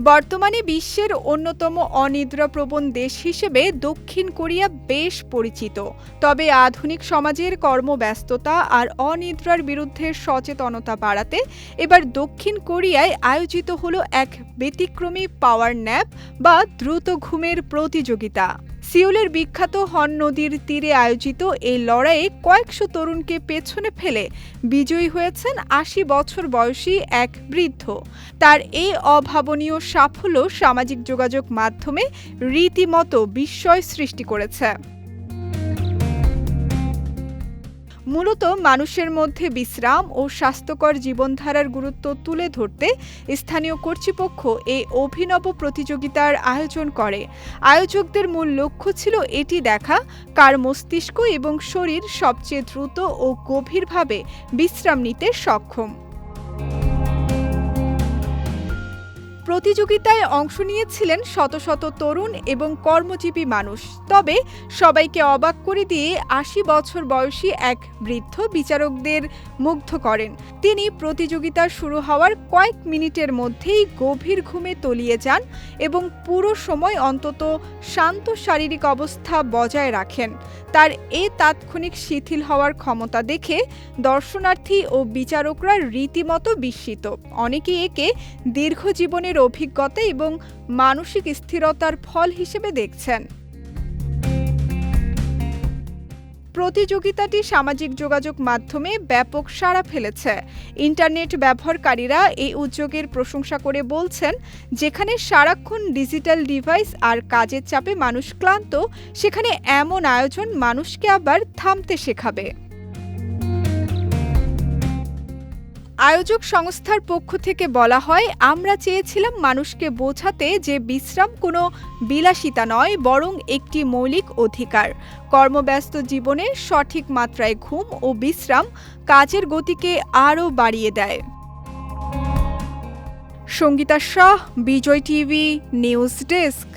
বর্তমানে বিশ্বের অন্যতম অনিদ্রাপ্রবণ দেশ হিসেবে দক্ষিণ কোরিয়া বেশ পরিচিত। তবে আধুনিক সমাজের কর্মব্যস্ততা আর অনিদ্রার বিরুদ্ধে সচেতনতা বাড়াতে এবার দক্ষিণ কোরিয়ায় আয়োজিত হলো এক ব্যতিক্রমী পাওয়ার ন্যাপ বা দ্রুত ঘুমের প্রতিযোগিতা। সিউলের বিখ্যাত হন নদীর তীরে আয়োজিত এই লড়াইয়ে কয়েকশো তরুণকে পেছনে ফেলে বিজয়ী হয়েছেন ৮০ বছর বয়সী এক বৃদ্ধ। তার এই অভাবনীয় সাফল্য সামাজিক যোগাযোগ মাধ্যমে রীতিমতো বিস্ময় সৃষ্টি করেছে। মূলত মানুষের মধ্যে বিশ্রাম ও স্বাস্থ্যকর জীবনধারার গুরুত্ব তুলে ধরতে স্থানীয় কর্তৃপক্ষ এই অভিনব প্রতিযোগিতার আয়োজন করে। আয়োজকদের মূল লক্ষ্য ছিল এটি দেখা কার মস্তিষ্ক এবং শরীর সবচেয়ে দ্রুত ও গভীরভাবে বিশ্রাম নিতে সক্ষম। প্রতিযোগিতায় অংশ নিয়েছিলেন শত শত তরুণ এবং কর্মজীবী মানুষ। তবে সবাইকে অবাক করে দিয়ে ৮০ বছর বয়সী এক বৃদ্ধ বিচারকদের মুগ্ধ করেন। তিনি প্রতিযোগিতা শুরু হওয়ার কয়েক মিনিটের মধ্যেই গভীর ঘুমে তলিয়ে যান এবং পুরো সময় অন্তত শান্ত শারীরিক অবস্থা বজায় রাখেন। তার এই তাৎক্ষণিক শিথিল হওয়ার ক্ষমতা দেখে দর্শনার্থী ও বিচারকরা রীতিমতো বিস্মিত। অনেকেই একে দীর্ঘজীবনের অভিজ্ঞতা এবং মানসিক স্থিরতার ফল হিসেবে দেখছেন। প্রতিযোগিতাটি সামাজিক যোগাযোগ মাধ্যমে ব্যাপক সাড়া ফেলেছে। ইন্টারনেট ব্যবহারকারীরা এই উদ্যোগের প্রশংসা করে বলছেন, যেখানে সারাক্ষণ ডিজিটাল ডিভাইস আর কাজের চাপে মানুষ ক্লান্ত, সেখানে এমন আয়োজন মানুষকে আবার থামতে শেখাবে। আয়োজক সংস্থার পক্ষ থেকে বলা হয়, আমরা চেয়েছিলাম মানুষকে বোঝাতে যে বিশ্রাম কোনো বিলাসিতা নয়, বরং একটি মৌলিক অধিকার। কর্মব্যস্ত জীবনে সঠিক মাত্রায় ঘুম ও বিশ্রাম কাজের গতিকে আরও বাড়িয়ে দেয়। সঙ্গীতা শাহ, বিজয় টিভি, নিউজ ডেস্ক।